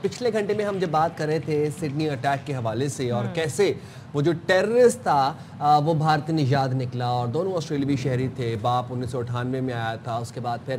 پچھلے گھنٹے میں ہم جب بات کر رہے تھے سڈنی اٹیک کے حوالے سے اور کیسے وہ جو ٹیررسٹ تھا وہ بھارتی نژاد نکلا اور دونوں آسٹریلوی شہری تھے، باپ 1998 میں آیا تھا، اس کے بعد پھر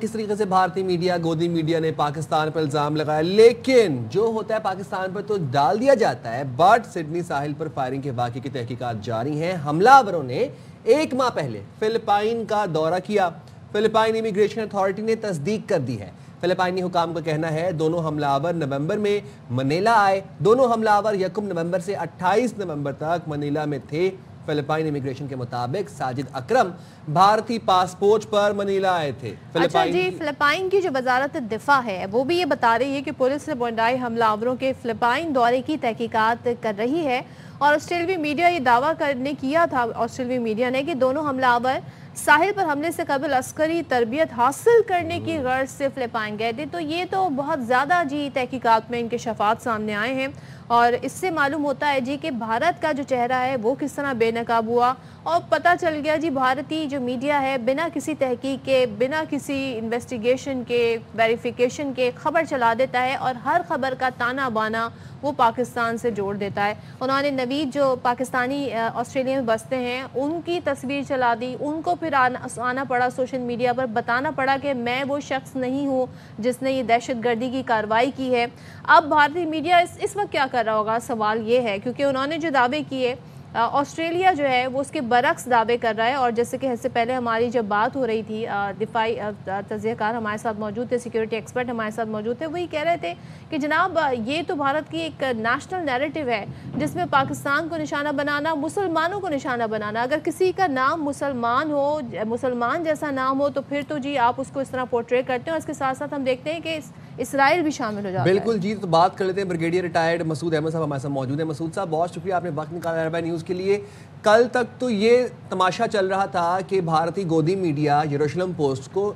کس طریقے سے بھارتی میڈیا، گودی میڈیا نے پاکستان پر الزام لگایا، لیکن جو ہوتا ہے پاکستان پر تو ڈال دیا جاتا ہے، but Sydney Sahil per firing کے واقعے کی تحقیقات جاری ہیں۔ حملہ آوروں نے 1 ماہ پہلے فلپائن کا دورہ کیا، فلپائن امیگریشن اتھارٹی نے تصدیق کر دی ہے۔ فلپائنی حکام کا کہنا ہے دونوں حملہ آور نومبر میں منیلا آئے، دونوں حملہ آور 1 نومبر سے 28 نومبر تک منیلا میں تھے۔ فلپائن امیگریشن کے مطابق ساجد اکرم بھارتی پاسپورٹ پر منیلا آئے تھے۔ اچھا جی، فلپائن کی جو وزارت دفاع ہے وہ بھی یہ بتا رہی ہے کہ پولیس نے بونڈائی حملہ آوروں کے فلپائن دورے کی تحقیقات کر رہی ہے، اور آسٹریلوی میڈیا یہ دعویٰ کیا تھا آسٹریلوی میڈیا نے کہ دونوں حملہ آور ساحل پر حملے سے قبل عسکری تربیت حاصل کرنے کی غرض سے فلپائن گئے تھے۔ تو یہ تو بہت زیادہ جی تحقیقات میں انکشافات سامنے آئے ہیں، اور اس سے معلوم ہوتا ہے جی کہ بھارت کا جو چہرہ ہے وہ کس طرح بے نقاب ہوا، اور پتہ چل گیا جی بھارتی جو میڈیا ہے بنا کسی تحقیق کے، بنا کسی انویسٹیگیشن کے، ویریفیکیشن کے خبر چلا دیتا ہے، اور ہر خبر کا تانا بانا وہ پاکستان سے جوڑ دیتا ہے۔ انہوں نے نوید جو پاکستانی آسٹریلیا میں بستے ہیں ان کی تصویر چلا دی، ان کو پھر آنا پڑا سوشل میڈیا پر، بتانا پڑا کہ میں وہ شخص نہیں ہوں جس نے یہ دہشت گردی کی کارروائی کی ہے۔ اب بھارتی میڈیا اس وقت کیا کر رہا ہوگا، سوال یہ ہے، کیونکہ انہوں نے جو دعوے کیے آسٹریلیا جو ہے وہ اس کے برعکس دعوے کر رہا ہے، اور جیسے کہ اس سے پہلے ہماری جب بات ہو رہی تھی، دفاعی تجزیہ کار ہمارے ساتھ موجود تھے، سیکیورٹی ایکسپرٹ ہمارے ساتھ موجود تھے، وہی کہہ رہے تھے کہ جناب یہ تو بھارت کی ایک نیشنل نیریٹو ہے جس میں پاکستان کو نشانہ بنانا، مسلمانوں کو نشانہ بنانا، اگر کسی کا نام مسلمان ہو، مسلمان جیسا نام ہو، تو پھر تو جی آپ اس کو اس طرح پورٹری کرتے ہیں، اور اس کے ساتھ ساتھ ہم دیکھتے ہیں کہ اسرائیل بھی شامل ہو جاتا ہے۔ بالکل جی، تو بات کر لیتے ہیں بریگیڈیئر ریٹائرڈ مسعود احمد صاحب ہمارے ساتھ موجود ہیں۔ مسعود صاحب بہت شکریہ، آپ نے وقت نکالا عربہ نیوز کے لیے۔ کل تک تو یہ تماشا چل رہا تھا کہ بھارتی گودی میڈیا یروشلم پوسٹ کو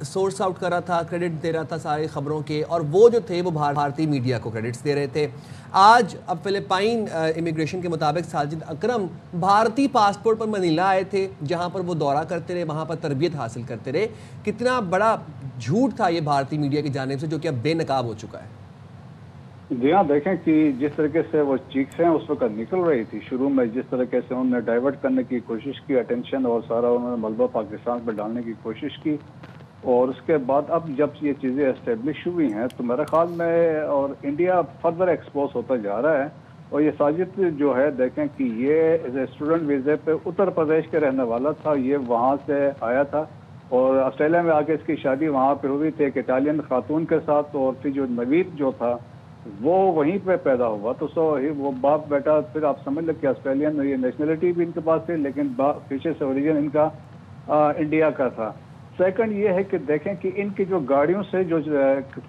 سورس آؤٹ کر رہا تھا، کریڈٹ دے رہا تھا ساری خبروں کے، اور وہ جو تھے وہ بھارتی میڈیا کو کریڈٹس دے رہے تھے۔ آج اب فلپائن امیگریشن کے مطابق ساجد اکرم بھارتی پاسپورٹ پر منیلا آئے تھے، جہاں پر وہ دورہ کرتے رہے، وہاں پر تربیت حاصل کرتے رہے۔ کتنا بڑا جھوٹ تھا یہ بھارتی میڈیا کی جانب سے، جو کہ اب بے نقاب ہو چکا ہے۔ جی ہاں، دیکھیں کہ جس طریقے سے وہ چیخیں اس وقت نکل رہی تھی، شروع میں جس طریقے سے انہوں نے ڈائیورٹ کرنے کی کوشش کی اٹینشن، اور سارا انہوں نے ملبہ پاکستان پہ ڈالنے کی کوشش کی، اور اس کے بعد اب جب یہ چیزیں اسٹیبلش ہوئی ہیں تو میرے خیال میں اور انڈیا فردر ایکسپوز ہوتا جا رہا ہے۔ اور یہ ساجد جو ہے دیکھیں کہ یہ اسٹوڈنٹ ویزے پہ اتر پردیش کے رہنے والا تھا، یہ وہاں سے آیا تھا، اور آسٹریلیا میں آ کے اس کی شادی وہاں پہ ہوئی تھی ایک اٹالین خاتون کے ساتھ، اور پھر جو نوید جو تھا وہ وہیں پہ پیدا ہوا، تو وہ باپ بیٹا، پھر آپ سمجھ لیں کہ آسٹریلین یہ نیشنلٹی بھی ان کے پاس تھی، لیکن پیچھے سے اوریجن ان کا انڈیا کا تھا۔ سیکنڈ یہ ہے کہ دیکھیں کہ ان کی جو گاڑیوں سے جو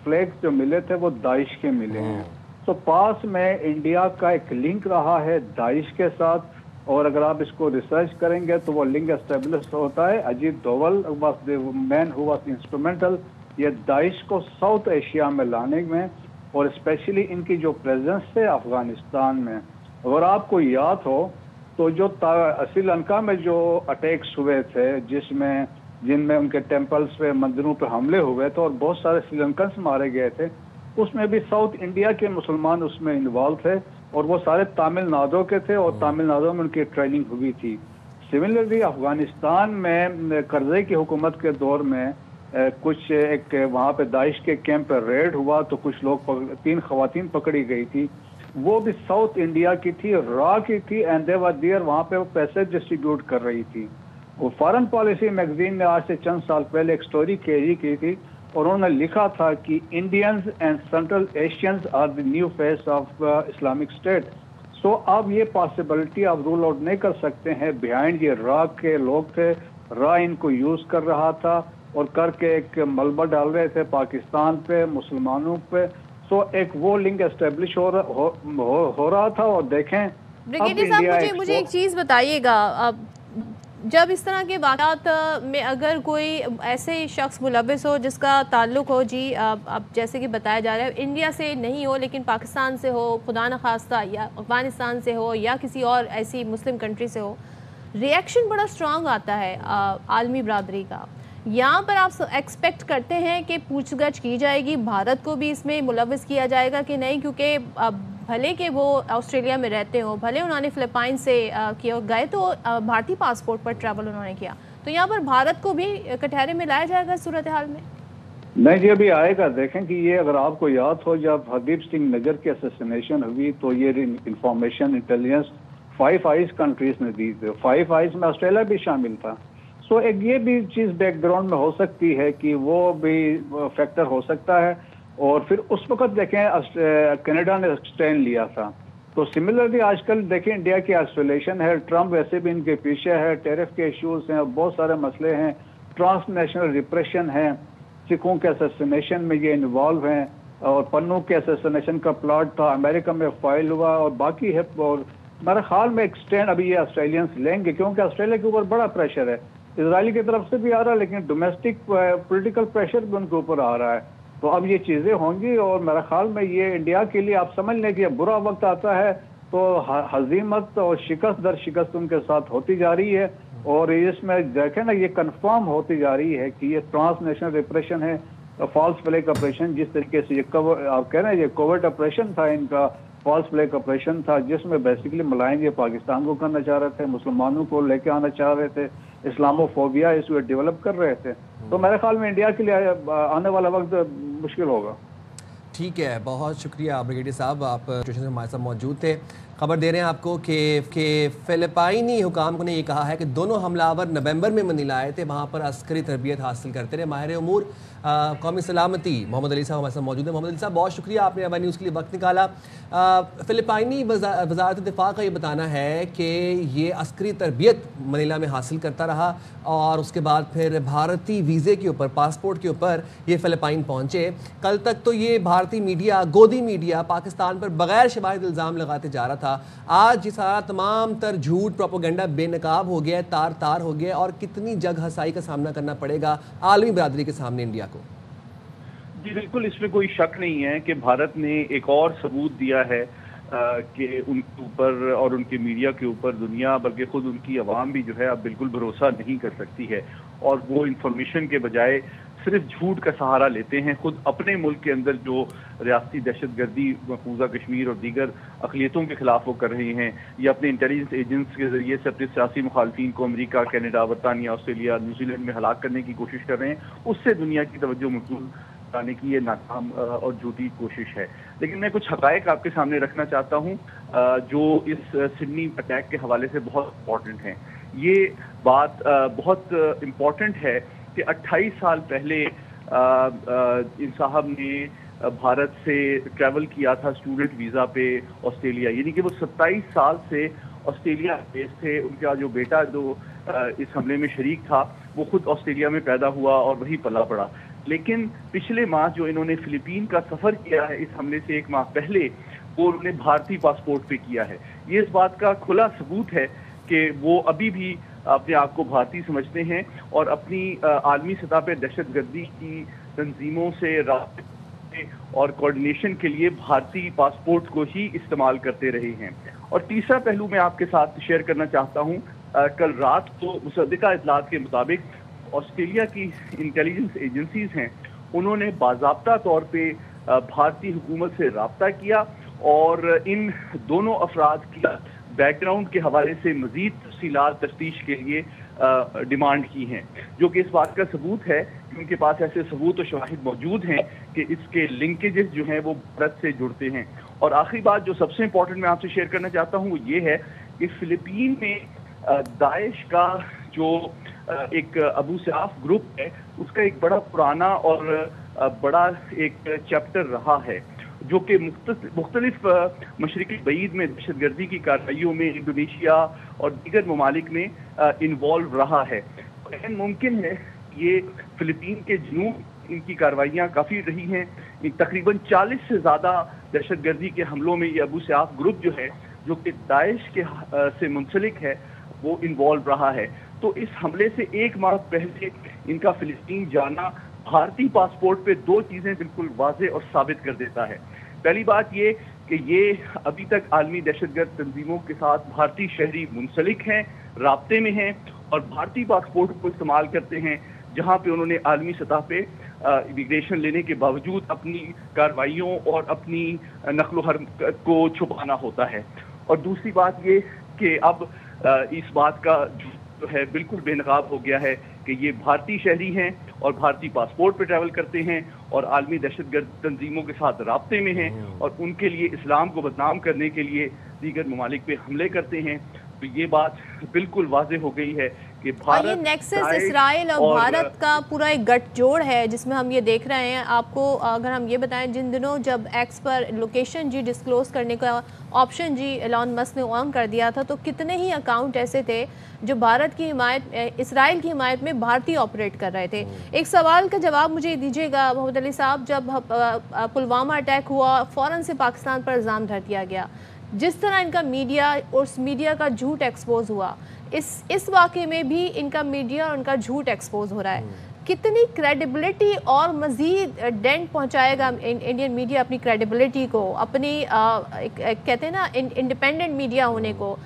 فلیگز جو ملے تھے وہ داعش کے ملے ہیں، تو پاس میں انڈیا کا ایک لنک رہا ہے داعش کے ساتھ، اور اگر آپ اس کو ریسرچ کریں گے تو وہ لنک اسٹیبلش ہوتا ہے۔ Ajit Doval was the man who was instrumental یہ داعش کو ساؤتھ ایشیا میں لانے میں، اور اسپیشلی ان کی جو پریزنس ہے افغانستان میں۔ اگر آپ کو یاد ہو تو جو سری لنکا میں جو اٹیکس ہوئے تھے، جن میں ان کے ٹیمپلز پہ، مندروں پہ حملے ہوئے تھے اور بہت سارے سری لنکنس مارے گئے تھے، اس میں بھی ساؤتھ انڈیا کے مسلمان اس میں انوالو تھے، اور وہ سارے تامل ناڈو کے تھے، اور تامل ناڈو میں ان کی ٹریننگ ہوئی تھی۔ سملرلی افغانستان میں کرزئی کی حکومت کے دور میں کچھ ایک وہاں پہ داعش کے کیمپ پہ ریڈ ہوا، تو کچھ لوگ 3 خواتین پکڑی گئی تھی، وہ بھی ساؤتھ انڈیا کی تھی، را کی تھی، اینڈ دے ور دیئر، وہاں پہ وہ پیسے ڈسٹریبیوٹ کر رہی تھی۔ وہ فارن پالیسی میگزین نے آج سے چند سال پہلے ایک سٹوری کیری کی تھی، اور انہوں نے لکھا تھا کہ Indians and Central Asians are the new face of Islamic State. So اب یہ پاسبلٹی آپ رول آؤٹ نہیں کر سکتے ہیں، بیہائنڈ یہ را کے لوگ تھے، را ان کو یوز کر رہا تھا، اور کر کے ایک ملبہ ڈال رہے تھے پاکستان پہ، مسلمانوں پہ۔ سو ایک وہ لنک اسٹیبلش ہو رہا تھا، اور دیکھیں بریگیڈیئر صاحب مجھے ایک چیز بتائیے گا، جب اس طرح کے واقعات میں اگر کوئی ایسے شخص ملوث ہو جس کا تعلق ہو جی اب جیسے کہ بتایا جا رہا ہے انڈیا سے نہیں ہو لیکن پاکستان سے ہو، خدا نخواستہ، یا افغانستان سے ہو، یا کسی اور ایسی مسلم کنٹری سے ہو، ری ایکشن بڑا اسٹرانگ آتا ہے عالمی برادری کا यहाँ पर आप एक्सपेक्ट करते हैं कि पूछगछ की जाएगी, भारत को भी इसमें मुलव्वस किया जाएगा कि नहीं, क्योंकि भले कि वो ऑस्ट्रेलिया में रहते हो, भले उन्होंने फिलिपाइन से किया गए तो भारतीय पासपोर्ट पर ट्रैवल उन्होंने किया, तो यहाँ पर भारत को भी कटहरे में लाया जाएगा सूरत हाल में? नहीं जी, अभी आएगा। देखें कि ये अगर आपको याद हो, जब हरदीप सिंह नगर की असैसिनेशन हुई तो ये इंफॉर्मेशन इंटेलिजेंस 5 आइज कंट्रीज ने दी थी, 5 आइज में ऑस्ट्रेलिया भी शामिल था। सो एक ये भी चीज़ बैकग्राउंड में हो सकती है कि वो भी फैक्टर हो सकता है। और फिर उस वक्त देखें कनाडा ने स्टैंड लिया था, तो सिमिलरली आजकल देखें इंडिया की आइसोलेशन है, ट्रम्प वैसे भी इनके पीछे है, टैरिफ के इश्यूज हैं, बहुत सारे मसले हैं, ट्रांसनेशनल रिप्रेशन है, सिखों के असैसिनेशन में ये इन्वॉल्व हैं, और पन्नू के असैसिनेशन का प्लॉट था अमेरिका में फाइल हुआ, और बाकी है। और मेरे ख्याल में एक स्टैंड अभी ये ऑस्ट्रेलियंस लेंगे, क्योंकि ऑस्ट्रेलिया के ऊपर बड़ा प्रेशर है, इजराइल की तरफ से भी आ रहा है, लेकिन डोमेस्टिक पॉलिटिकल प्रेशर भी उनके ऊपर आ रहा है। तो अब ये चीज़ें होंगी, और मेरे ख्याल में ये इंडिया के लिए आप समझ लें कि बुरा वक्त आता है तो हजीमत और शिकस्त दर शिकस्त उनके साथ होती जा रही है। और इसमें देखें ना, ये कंफर्म होती जा रही है कि ये ट्रांसनेशनल रिप्रेशन है, फॉल्स फ्लैग ऑपरेशन, जिस तरीके से ये आप कह रहे हैं ये कोवर्ट ऑपरेशन था इनका, फॉल्स फ्लैग ऑपरेशन था, जिसमें बेसिकली मुलायम ये पाकिस्तान को करना चाह रहे थे, मुसलमानों को लेके आना चाह रहे थे, इस्लामोफोबिया इसको डेवलप कर रहे थे। तो मेरे ख्याल में इंडिया के लिए आने वाला वक्त मुश्किल होगा। ठीक है, बहुत शुक्रिया ब्रिगेडियर साहब, आप स्टेशन में हमारे साथ मौजूद थे। खबर दे रहे हैं आपको कि फिलिपाइनी हुकाम ने ये कहा है कि दोनों हमलावर नवंबर में मनीला आए थे, वहाँ पर अस्करी तरबियत हासिल करते रहे। माहिर उमूर कौमी सलामती मोहम्मद अली साहब हमारे साथ मौजूद हैं। मोहम्मद अली साहब, बहुत शुक्रिया, आपने अवानी न्यूज़ के लिए वक्त निकाला। फिलिपाइनी वज़ारत दिफ़ा का ये बताना है कि ये अस्करी तरबियत मनीला में हासिल करता रहा, और उसके बाद फिर भारतीय वीज़े के ऊपर, पासपोर्ट के ऊपर ये फ़िलिपाइन पहुँचे। कल तक तो ये भारतीय मीडिया, गोदी मीडिया पाकिस्तान पर बग़ैर शवाहिद इल्ज़ाम लगाते जा रहा था। आज ये सारा तमाम तर झूठ प्रोपेगेंडा बेनकाब हो गया, तार तार हो गया, और कितनी जग हसाई का सामना करना पड़ेगा आलमी बरादरी के सामने इंडिया को। जी बिल्कुल, इसमें कोई शक नहीं है कि भारत ने एक और सबूत दिया है कि उनके ऊपर और उनके मीडिया के ऊपर दुनिया, बल्कि खुद उनकी आवाम भी जो है अब बिल्कुल भरोसा नहीं कर सकती है, और वो इंफॉर्मेशन के बजाय सिर्फ झूठ का सहारा लेते हैं। खुद अपने मुल्क के अंदर जो रियासती दहशतगर्दी, मकबूजा कश्मीर और दीगर अक़लियतों के खिलाफ वो कर रहे हैं, या अपने इंटेलिजेंस एजेंट्स के जरिए से अपने सियासी मुखालफिन को अमेरिका, कनाडा, बरतानिया, ऑस्ट्रेलिया, न्यूजीलैंड में हलाक करने की कोशिश कर रहे हैं, उससे दुनिया की तवज्जो मबज़ूल कराने की ये नाकाम और झूठी कोशिश है। लेकिन मैं कुछ हक़ाइक़ आपके सामने रखना चाहता हूँ जो इस सिडनी अटैक के हवाले से बहुत इम्पॉर्टेंट हैं। ये बात बहुत इम्पॉर्टेंट है कि 28 साल पहले इन साहब ने भारत से ट्रैवल किया था स्टूडेंट वीज़ा पे ऑस्ट्रेलिया, यानी कि वो 27 साल से ऑस्ट्रेलिया बेस थे। उनका जो बेटा जो इस हमले में शरीक था वो खुद ऑस्ट्रेलिया में पैदा हुआ और वहीं पला पड़ा। लेकिन पिछले माह जो इन्होंने फिलीपीन का सफ़र किया है इस हमले से 1 माह पहले, वो उन्होंने भारतीय पासपोर्ट पे किया है। ये इस बात का खुला सबूत है कि वो अभी भी अपने आप को भारतीय समझते हैं और अपनी आलमी सतह पर दहशतगर्दी की तंजीमों से राब्ते और कोऑर्डिनेशन के लिए भारतीय पासपोर्ट को ही इस्तेमाल करते रहे हैं। और तीसरा पहलू मैं आपके साथ शेयर करना चाहता हूँ। कल रात को मुसद्दिका इतलात के मुताबिक ऑस्ट्रेलिया की इंटेलिजेंस एजेंसीज हैं, उन्होंने बाज़ाब्ता तौर पे भारतीय हुकूमत से राब्ता किया और इन दोनों अफराद की बैकग्राउंड के हवाले से मज़ीद तफसीलात तफ्तीश के लिए डिमांड की हैं, जो कि इस बात का सबूत है कि उनके पास ऐसे सबूत और शवाहिद मौजूद हैं कि इसके लिंकेजेस जो हैं वो भारत से जुड़ते हैं। और आखिरी बात जो सबसे इम्पोर्टेंट मैं आपसे शेयर करना चाहता हूँ वो ये है कि फिलीपीन में दाइश का जो एक अबू सयाफ ग्रुप है उसका एक बड़ा पुराना और बड़ा एक चैप्टर रहा है, जो कि मुख्तलिफ मशरिकी बईद में दहशतगर्दी की कार्रवाइयों में इंडोनेशिया और दीगर ममालिक में इन्वॉल्व रहा है। मुमकिन है ये फिलीपीन के जनूब इनकी कार्रवाइयाँ काफ़ी रही हैं। तकरीबन 40 से ज़्यादा दहशतगर्दी के हमलों में ये अबू सयाफ ग्रुप जो है, जो कि दाइश के से मुंसलिक है, वो इन्वॉल्व रहा है। तो इस हमले से 1 माह पहले इनका फिलिस्तीन जाना भारतीय पासपोर्ट पे 2 चीज़ें बिल्कुल वाज़ेह और साबित कर देता है। पहली बात ये कि ये अभी तक आलमी दहशतगर्द तंजीमों के साथ भारतीय शहरी मुंसलिक हैं, राब्ते में हैं और भारतीय पासपोर्ट को इस्तेमाल करते हैं जहां पे उन्होंने आलमी सतह पे इमिग्रेशन लेने के बावजूद अपनी कार्रवाइयों और अपनी नक्लो हरकत को छुपाना होता है। और दूसरी बात ये कि अब इस बात का जो है बिल्कुल बेनकाब हो गया है कि ये भारतीय शहरी हैं और भारतीय पासपोर्ट पे ट्रैवल करते हैं और आलमी दहशतगर्द तंजीमों के साथ राब्ते में हैं और उनके लिए इस्लाम को बदनाम करने के लिए दीगर ममालिक पे हमले करते हैं। तो ये बात बिल्कुल वाज़ेह हो गई है कि भारत, ये नेक्सस इसराइल और भारत का पूरा एक गठजोड़ है जिसमें हम ये देख रहे हैं। आपको अगर हम ये बताएं, जिन दिनों जब एक्स पर लोकेशन जी डिस्क्लोज करने का ऑप्शन जी एलॉन मस्क ने ऑन कर दिया था, तो कितने ही अकाउंट ऐसे थे जो भारत की हिमायत, इसराइल की हिमायत में भारतीय ऑपरेट कर रहे थे। एक सवाल का जवाब मुझे दीजिएगा मोहम्मद अली साहब, जब पुलवामा अटैक हुआ फ़ौरन से पाकिस्तान पर इल्ज़ाम धर दिया गया, जिस तरह इनका मीडिया और उस मीडिया का झूठ एक्सपोज हुआ, इस वाक़े में भी इनका मीडिया और उनका झूठ एक्सपोज हो रहा है। कितनी क्रेडिबिलिटी और मज़ीद डेंट पहुंचाएगा इंडियन मीडिया अपनी क्रेडिबिलिटी को, अपनी कहते हैं ना इंडिपेंडेंट मीडिया होने को,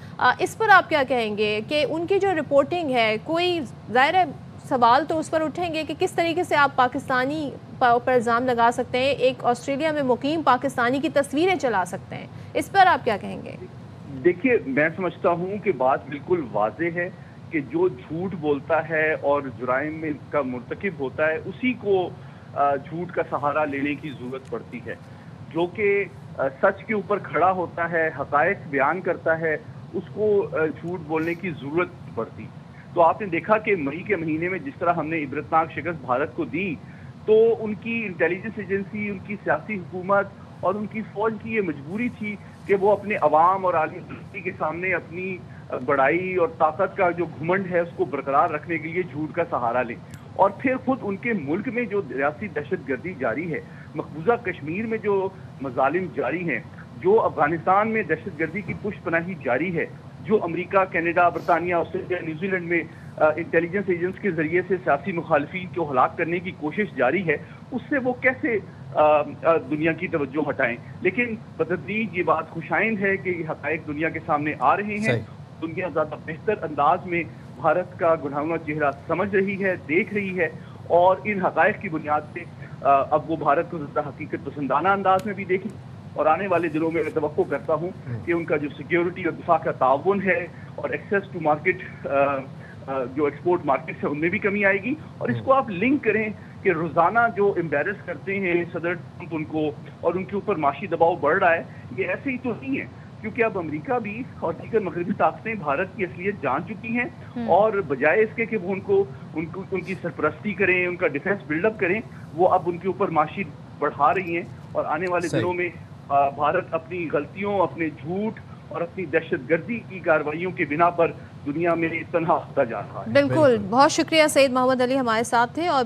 इस पर आप क्या कहेंगे कि उनकी जो रिपोर्टिंग है, कोई ज़ाहिर है सवाल तो उस पर उठेंगे कि किस तरीके से आप पाकिस्तानी पर इल्ज़ाम लगा सकते हैं, एक ऑस्ट्रेलिया में मुकीम पाकिस्तानी की तस्वीरें चला सकते हैं, इस पर आप क्या कहेंगे? देखिए, मैं समझता हूँ कि बात बिल्कुल वाज़ेह है कि जो झूठ बोलता है और जुराइम में का मुर्तकिब होता है, उसी को झूठ का सहारा लेने की ज़रूरत पड़ती है। जो कि सच के ऊपर खड़ा होता है, हक़ाइक़ बयान करता है, उसको झूठ बोलने की ज़रूरत पड़ती। तो आपने देखा कि मई के महीने में जिस तरह हमने इबरतनाक शिकस्त भारत को दी, तो उनकी इंटेलिजेंस एजेंसी, उनकी सियासी हुकूमत और उनकी फ़ौज की ये मजबूरी थी कि वो अपने अवाम और आलमी दुनिया के सामने अपनी बड़ाई और ताकत का जो घुमंड है उसको बरकरार रखने के लिए झूठ का सहारा लें। और फिर खुद उनके मुल्क में जो रियासी दहशतगर्दी जारी है, मकबूजा कश्मीर में जो मजालिम जारी हैं, जो अफगानिस्तान में दहशतगर्दी की पुष्टपनाही जारी है, जो अमेरिका, कनाडा, बरतानिया, ऑस्ट्रेलिया, न्यूजीलैंड में इंटेलिजेंस एजेंट्स के जरिए से सियासी मुखालफिन को हलाक करने की कोशिश जारी है, उससे वो कैसे दुनिया की तवज्जो हटाएं। लेकिन बतदरीज ये बात खुशाइंद है कि हक़ाइक़ दुनिया के सामने आ रहे हैं। दुनिया ज़्यादा बेहतर अंदाज में भारत का गुनाहों चेहरा समझ रही है, देख रही है, और इन हक़ाइक़ की बुनियाद पे अब वो भारत को ज़्यादा हकीकत पसंदाना अंदाज में भी देखें। और आने वाले दिनों में मैं तवक्को करता हूँ कि उनका जो सिक्योरिटी और दिफा का ताउन है और एक्सेस टू मार्केट, जो एक्सपोर्ट मार्केट है, उनमें भी कमी आएगी। और इसको आप लिंक करें कि रोज़ाना जो एम्बेरस करते हैं सदर ट्रंप उनको, और उनके ऊपर माशी दबाव बढ़ रहा है, ये ऐसे ही तो नहीं है, क्योंकि अब अमेरिका भी और दीगर मगरबी ताकतें भारत की असलियत जान चुकी हैं, और बजाय इसके कि वो उनकी सरपरस्ती करें, उनका डिफेंस बिल्डअप करें, वो अब उनके ऊपर माशी बढ़ा रही हैं। और आने वाले दिनों में भारत अपनी गलतियों, अपने झूठ और अपनी दहशतगर्दी की कार्रवाइयों के बिना पर दुनिया में तन्हा होता जा रहा है। बिल्कुल, बहुत शुक्रिया। सईद मोहम्मद अली हमारे साथ थे। और